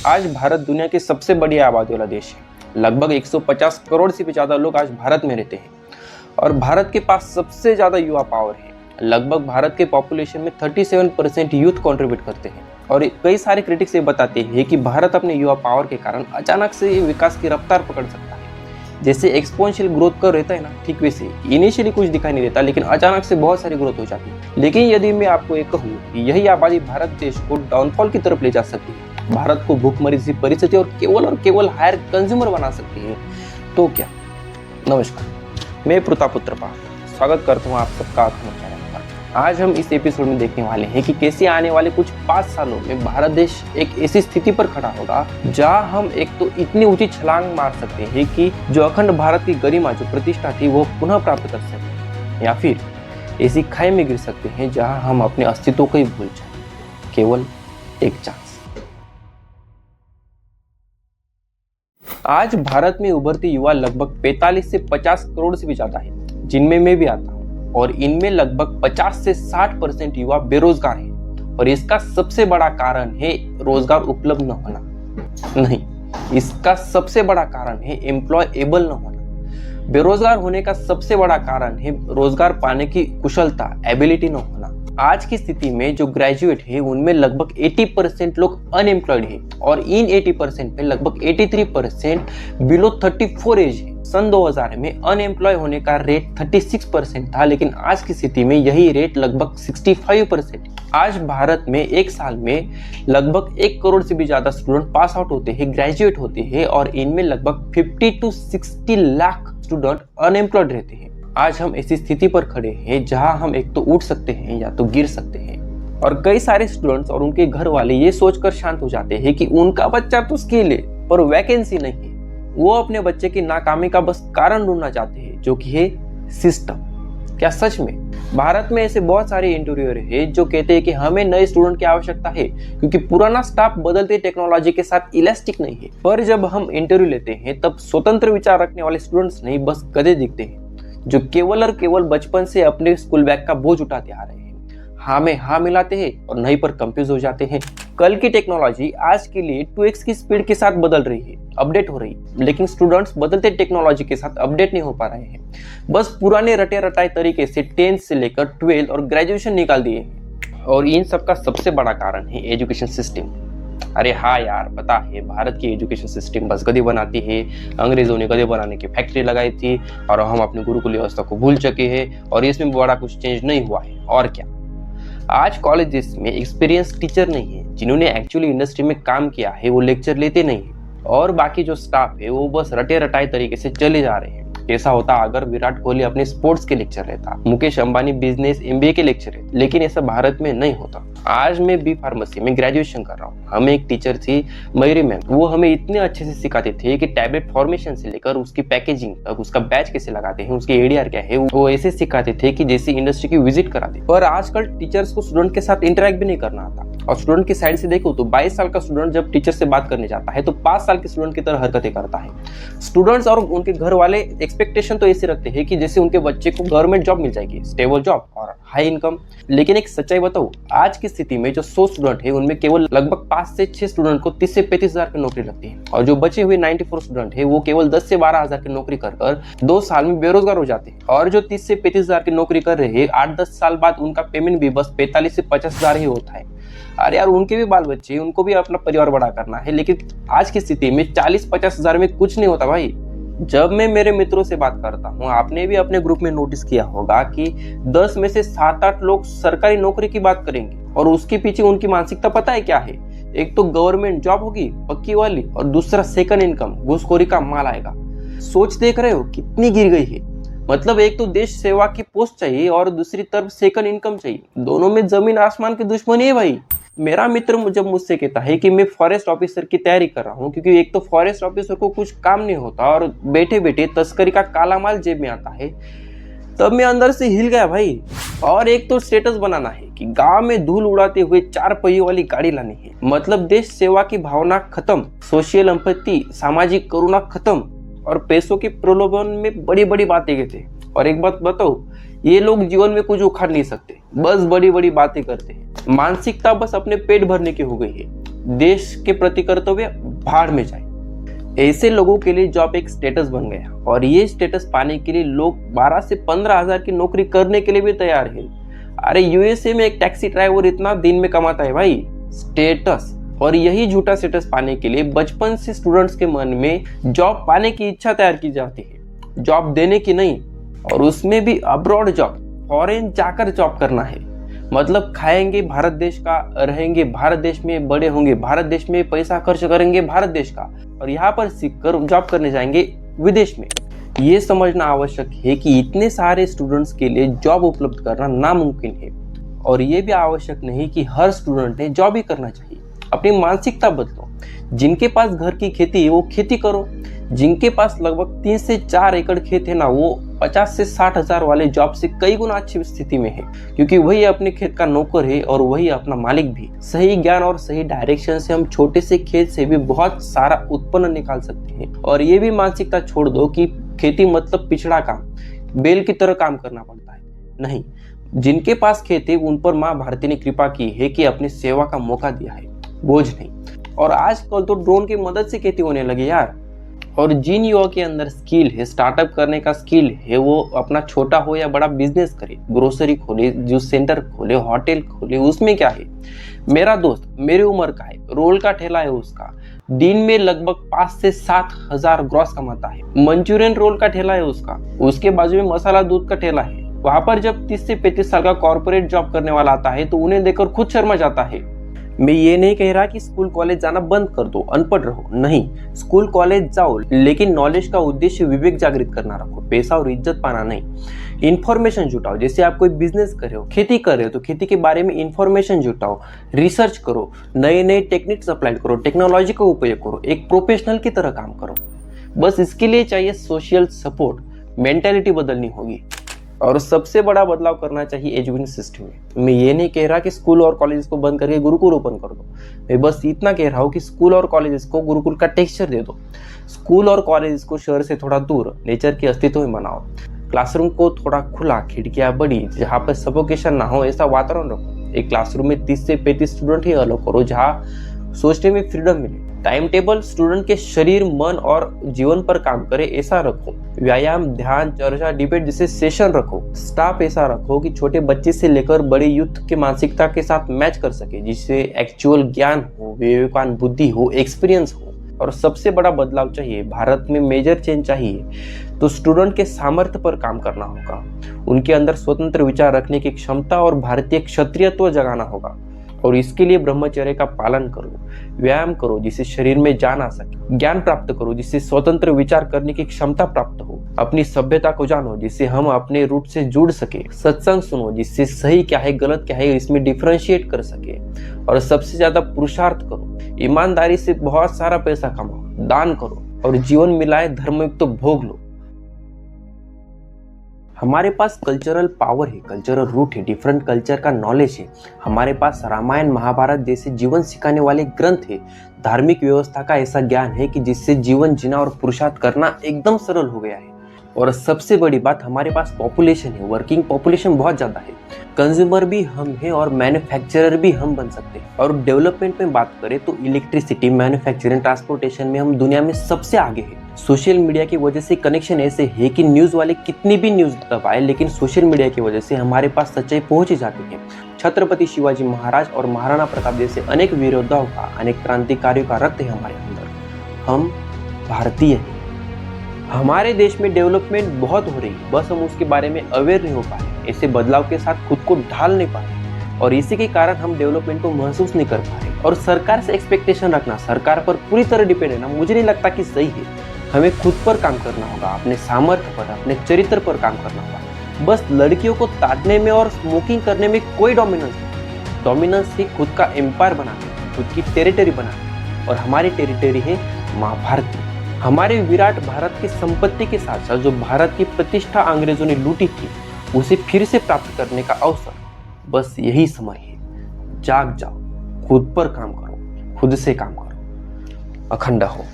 आज भारत दुनिया की सबसे बड़ी आबादी वाला देश है। लगभग 150 करोड़ से भी ज़्यादा लोग आज भारत में रहते हैं और भारत के पास सबसे ज़्यादा युवा पावर है। लगभग भारत के पॉपुलेशन में 37% यूथ कंट्रीब्यूट करते हैं और कई सारे क्रिटिक्स ये बताते हैं कि भारत अपने युवा पावर के कारण अचानक से ये विकास की रफ्तार पकड़ सकता है। जैसे एक्सपोनेंशियल ग्रोथ कर रहता है ना, ठीक वैसे इनिशियली कुछ दिखाई नहीं देता लेकिन अचानक से बहुत सारी ग्रोथ हो जाती है। लेकिन यदि मैं आपको ये कहूँ कि यही आबादी भारत देश को डाउनफॉल की तरफ ले जा सकती है, भारत को भूखमरी सी परिस्थिति और केवल हायर कंज्यूमर बना सकती है, तो क्या? नमस्कार, मैं प्रतापुत्र पाल स्वागत करता हूँ आप सबका चैनल पर। आज हम इस एपिसोड में देखने वाले हैं कि कैसे आने वाले कुछ 5 सालों में भारत देश एक ऐसी स्थिति पर खड़ा होगा जहां हम एक तो इतनी ऊंची छलांग मार सकते हैं कि जो अखंड भारत की गरिमा, जो प्रतिष्ठा थी, वो पुनः प्राप्त कर सकते, या फिर ऐसी खाई में गिर सकते हैं जहां हम अपने अस्तित्व को ही भूल जाए। केवल एक चांस। आज भारत में उभरते युवा लगभग 45 से 50 करोड़ से भी ज्यादा है, जिनमें मैं भी आता हूँ, और इनमें लगभग 50 से 60% युवा बेरोजगार हैं। और इसका सबसे बड़ा कारण है रोजगार उपलब्ध न होना। नहीं, इसका सबसे बड़ा कारण है एम्प्लॉयएबल न होना। बेरोजगार होने का सबसे बड़ा कारण है रोजगार पाने की कुशलता, एबिलिटी न होना। आज की स्थिति में जो ग्रेजुएट है उनमें लगभग 80% लोग अनएम्प्लॉयड है और इन 80% में लगभग 83% बिलो 34 एज है। सन 2000 में अनएम्प्लॉय होने का रेट 36% था, लेकिन आज की स्थिति में यही रेट लगभग 65%। आज भारत में एक साल में लगभग 1 करोड़ से भी ज्यादा स्टूडेंट पास आउट होते हैं, ग्रेजुएट होते हैं, और इनमें लगभग 50 to 60 लाख स्टूडेंट अनएम्प्लॉयड रहते हैं। आज हम ऐसी स्थिति पर खड़े हैं जहां हम एक तो उठ सकते हैं या तो गिर सकते हैं। और कई सारे स्टूडेंट्स और उनके घर वाले ये सोचकर शांत हो जाते हैं कि उनका बच्चा तो स्किल है पर वैकेंसी नहीं है। वो अपने बच्चे की नाकामी का बस कारण ढूंढना चाहते हैं, जो कि है सिस्टम। क्या सच में भारत में ऐसे बहुत सारे इंटरव्यूअर है जो कहते हैं कि हमें नए स्टूडेंट की आवश्यकता है क्योंकि पुराना स्टाफ बदलते टेक्नोलॉजी के साथ इलास्टिक नहीं है। पर जब हम इंटरव्यू लेते हैं तब स्वतंत्र विचार रखने वाले स्टूडेंट्स नहीं, बस गधे दिखते हैं जो केवल और केवल बचपन से अपने स्कूल बैग का बोझ उठाते आ रहे हैं। हाँ में हाँ मिलाते हैं और नहीं पर कंफ्यूज हो जाते हैं। कल की टेक्नोलॉजी आज के लिए 2x की स्पीड के साथ बदल रही है, अपडेट हो रही है, लेकिन स्टूडेंट्स बदलते टेक्नोलॉजी के साथ अपडेट नहीं हो पा रहे हैं। बस पुराने रटे रटाए तरीके से 10th से लेकर 12th और ग्रेजुएशन निकाल दिए हैं। और इन सब का सबसे बड़ा कारण है एजुकेशन सिस्टम। अरे हाँ यार, पता है भारत की एजुकेशन सिस्टम बस गधे बनाती है। अंग्रेजों ने गधे बनाने की फैक्ट्री लगाई थी और हम अपनी गुरुकुल व्यवस्था को भूल चुके हैं और इसमें बड़ा कुछ चेंज नहीं हुआ है। और क्या, आज कॉलेजेस में एक्सपीरियंस टीचर नहीं है जिन्होंने एक्चुअली इंडस्ट्री में काम किया है, वो लेक्चर लेते नहीं है और बाकी जो स्टाफ है वो बस रटे रटाए तरीके से चले जा रहे हैं। ऐसा होता अगर विराट कोहली अपने स्पोर्ट्स के लेक्चर लेता, मुकेश अंबानी बिजनेस MBA के लेक्चर लेते, लेकिन ऐसा भारत में नहीं होता। आज मैं B फार्मेसी में ग्रेजुएशन कर रहा हूँ। हमें एक टीचर थी मयूरी मैम, वो हमें इतने अच्छे से सिखाते थे कि टैबलेट फॉर्मेशन से लेकर उसकी पैकेजिंग तक, उसका बैच कैसे लगाते हैं, उसकी ADR क्या है, वो ऐसे सिखाते थे कि जैसे इंडस्ट्री की विजिट कराते। पर आजकल टीचर्स को स्टूडेंट के साथ इंटरेक्ट भी नहीं करना आता। और स्टूडेंट की साइड से देखो तो 22 साल का स्टूडेंट जब टीचर से बात करने जाता है तो 5 साल के स्टूडेंट की तरह हरकतें करता है। स्टूडेंट्स और उनके घर वाले एक्सपेक्टेशन तो ऐसे रखते हैं कि जैसे उनके बच्चे को गवर्नमेंट जॉब मिल जाएगी, स्टेबल जॉब और हाई इनकम। लेकिन एक सच्चाई बताओ, आज की स्थिति में जो 100 स्टूडेंट है उनमें केवल लगभग 5 से 6 स्टूडेंट को 30 से 35 हजार की नौकरी लगती है और जो बचे हुए 94 स्टूडेंट है वो केवल 10 से 12 हजार की नौकरी कर 2 साल में बेरोजगार हो जाते हैं। और जो 30 से 35 हजार की नौकरी कर रहे हैं, 8-10 साल बाद उनका पेमेंट भी बस 45 से 50 हजार ही होता है। अरे यार, उनके भी बाल बच्चे, उनको भी अपना परिवार बड़ा करना है, लेकिन आज की स्थिति में 40-50 हजार में कुछ नहीं होता भाई। जब मैं मेरे मित्रों से बात करता हूँ, आपने भी अपने ग्रुप में नोटिस किया होगा कि 10 में से 7-8 लोग सरकारी नौकरी की बात करेंगे और उसके पीछे उनकी मानसिकता पता है क्या है? एक तो गवर्नमेंट जॉब होगी पक्की वाली और दूसरा सेकंड इनकम, घूसखोरी का माल आएगा। सोच देख रहे हो कितनी गिर गई है? मतलब एक तो देश सेवा की पोस्ट चाहिए और दूसरी तरफ सेकंड इनकम चाहिए। दोनों में जमीन आसमान की दुश्मनी है भाई। मेरा मित्र जब मुझसे कहता है कि मैं फॉरेस्ट ऑफिसर की तैयारी कर रहा हूँ क्योंकि एक तो फॉरेस्ट ऑफिसर को कुछ काम नहीं होता और बैठे बैठे तस्करी का काला माल जेब में आता है, तब मैं अंदर से हिल गया भाई। और एक तो स्टेटस बनाना है कि गांव में धूल उड़ाते हुए 4 पहियों वाली गाड़ी लानी है। मतलब देश सेवा की भावना खत्म, सोशल एम्पैथी, सामाजिक करुणा खत्म और पैसों के प्रलोभन में बड़ी बड़ी बातें कहते। और एक बात बताओ, ये लोग जीवन में कुछ उखाड़ नहीं सकते, बस बड़ी बड़ी बातें करते हैं। मानसिकता बस अपने पेट भरने की हो गई है। देश के प्रति कर्तव्य भाड़ में जाए। ऐसे लोगों के लिए जॉब एक स्टेटस बन गया और ये स्टेटस पाने के लिए लोग 12 से 15 हजार की नौकरी करने के लिए भी तैयार है। अरे यूएसए में एक टैक्सी ड्राइवर इतना दिन में कमाता है भाई, स्टेटस। और यही झूठा स्टेटस पाने के लिए बचपन से स्टूडेंट्स के मन में जॉब पाने की इच्छा तैयार की जाती है, जॉब देने की नहीं। और उसमें भी अब्रॉड जॉब, फॉरेन जाकर जॉब करना है। मतलब खाएंगे भारत देश का, रहेंगे भारत देश में, बड़े होंगे भारत देश में, पैसा खर्च करेंगे भारत देश का, और यहाँ पर सीख कर जॉब करने जाएंगे विदेश में। ये समझना आवश्यक है कि इतने सारे स्टूडेंट्स के लिए जॉब उपलब्ध करना नामुमकिन है। और ये भी आवश्यक नहीं कि हर स्टूडेंट ने जॉब ही करना चाहिए। अपनी मानसिकता बदलो। जिनके पास घर की खेती है वो खेती करो। जिनके पास लगभग 3 से 4 एकड़ खेत है ना, वो 50 से 60 हजार वाले जॉब से कई गुना अच्छी स्थिति में है, क्योंकि वही अपने खेत का नौकर है और वही अपना मालिक भी। सही ज्ञान और सही डायरेक्शन से हम छोटे से खेत से भी बहुत सारा उत्पन्न निकाल सकते हैं। और ये भी मानसिकता छोड़ दो कि खेती मतलब पिछड़ा काम, बेल की तरह काम करना पड़ता है। नहीं, जिनके पास खेत है उन पर माँ भारती ने कृपा की है कि अपनी सेवा का मौका दिया है, बोझ नहीं। और आजकल तो ड्रोन की मदद से खेती होने लगी यार। और जिन युवा के अंदर स्किल है, स्टार्टअप करने का स्किल है, वो अपना छोटा हो या बड़ा बिजनेस करे, ग्रोसरी खोले, जूस सेंटर खोले, होटल खोले, उसमें क्या है। मेरा दोस्त मेरी उम्र का है, रोल का ठेला है उसका, दिन में लगभग 5 से 7 हजार ग्रॉस कमाता है। मंचूरियन रोल का ठेला है उसका, उसके बाजू में मसाला दूध का ठेला है। वहां पर जब 30 से 35 साल का कॉर्पोरेट जॉब करने वाला आता है तो उन्हें देखकर खुद शर्मा जाता है। मैं ये नहीं कह रहा कि स्कूल कॉलेज जाना बंद कर दो, अनपढ़ रहो, नहीं, स्कूल कॉलेज जाओ, लेकिन नॉलेज का उद्देश्य विवेक जागृत करना रखो, पैसा और इज्जत पाना नहीं। इंफॉर्मेशन जुटाओ। जैसे आप कोई बिजनेस कर रहे हो, खेती कर रहे हो, तो खेती के बारे में इंफॉर्मेशन जुटाओ, रिसर्च करो, नए नए टेक्निक्स अप्लाई करो, टेक्नोलॉजी का उपयोग करो, एक प्रोफेशनल की तरह काम करो। बस इसके लिए चाहिए सोशल सपोर्ट, मेंटेलिटी बदलनी होगी। और सबसे बड़ा बदलाव करना चाहिए एजुकेशन सिस्टम में। मैं ये नहीं कह रहा कि स्कूल और कॉलेज को बंद करके गुरुकुल ओपन कर दो, मैं बस इतना कह रहा हूँ कि स्कूल और कॉलेज को गुरुकुल का टेक्सचर दे दो। स्कूल और कॉलेज को शहर से थोड़ा दूर, नेचर के अस्तित्व में बनाओ। क्लासरूम को थोड़ा खुला, खिड़कियां बड़ी, जहाँ पर सफोकेशन ना हो, ऐसा वातावरण रखो। एक क्लासरूम में 30 से 35 स्टूडेंट ही अलाउ करो, जहाँ सोचने में फ्रीडम मिले। टाइम टेबल स्टूडेंट के शरीर, मन और जीवन पर काम करे ऐसा रखो। व्यायाम, ध्यान, चर्चा, डिबेट जैसे सेशन रखो। स्टाफ ऐसा रखो कि छोटे बच्चे से लेकर बड़े यूथ के मानसिकता के साथ मैच कर सके, जिससे एक्चुअल ज्ञान हो, विवेकान बुद्धि हो, एक्सपीरियंस हो। और सबसे बड़ा बदलाव चाहिए, भारत में मेजर चेंज चाहिए, तो स्टूडेंट के सामर्थ्य पर काम करना होगा। उनके अंदर स्वतंत्र विचार रखने की क्षमता और भारतीय क्षत्रियत्व जगाना होगा। और इसके लिए ब्रह्मचर्य का पालन करो, व्यायाम करो जिससे शरीर में जान आ सके, ज्ञान प्राप्त करो जिससे स्वतंत्र विचार करने की क्षमता प्राप्त हो, अपनी सभ्यता को जानो जिससे हम अपने रूट से जुड़ सके, सत्संग सुनो जिससे सही क्या है गलत क्या है इसमें डिफरेंशिएट कर सके। और सबसे ज्यादा पुरुषार्थ करो, ईमानदारी से बहुत सारा पैसा कमाओ, दान करो और जीवन मिलाए धर्मयुक्त तो भोग लो। हमारे पास कल्चरल पावर है, कल्चरल रूट है, डिफरेंट कल्चर का नॉलेज है। हमारे पास रामायण महाभारत जैसे जीवन सिखाने वाले ग्रंथ है। धार्मिक व्यवस्था का ऐसा ज्ञान है कि जिससे जीवन जीना और पुरुषार्थ करना एकदम सरल हो गया है। और सबसे बड़ी बात, हमारे पास पॉपुलेशन है, वर्किंग पॉपुलेशन बहुत ज्यादा है। कंज्यूमर भी हम हैं और मैन्युफैक्चरर भी हम बन सकते हैं। और डेवलपमेंट में बात करें तो इलेक्ट्रिसिटी, मैन्युफैक्चरिंग, ट्रांसपोर्टेशन में हम दुनिया में सबसे आगे हैं। सोशल मीडिया की वजह से कनेक्शन ऐसे है कि न्यूज वाले कितनी भी न्यूज दबाए, लेकिन सोशल मीडिया की वजह से हमारे पास सच्चाई पहुंच ही जाती है। छत्रपति शिवाजी महाराज और महाराणा प्रताप जैसे अनेक वीर योद्धाओं का, अनेक क्रांतिकारियों का रक्त है हमारे अंदर। हम भारतीय हैं। हमारे देश में डेवलपमेंट बहुत हो रही है, बस हम उसके बारे में अवेयर नहीं हो पाए, ऐसे बदलाव के साथ खुद को ढाल नहीं पाए और इसी के कारण हम डेवलपमेंट को महसूस नहीं कर पा रहे। और सरकार से एक्सपेक्टेशन रखना, सरकार पर पूरी तरह डिपेंड है ना, मुझे नहीं लगता कि सही है। हमें खुद पर काम करना होगा, अपने सामर्थ्य पर, अपने चरित्र पर काम करना होगा। बस लड़कियों को ताड़ने में और स्मोकिंग करने में कोई डोमिनेंस नहीं। डोमिनेंस ही खुद का एम्पायर बनाना, खुद की टेरिटरी बनाना। और हमारी टेरिटरी है माँ भारती। हमारे विराट भारत की संपत्ति के साथ साथ जो भारत की प्रतिष्ठा अंग्रेजों ने लूटी थी, उसे फिर से प्राप्त करने का अवसर, बस यही समय है। जाग जाओ, खुद पर काम करो, खुद से काम करो, अखंड हो।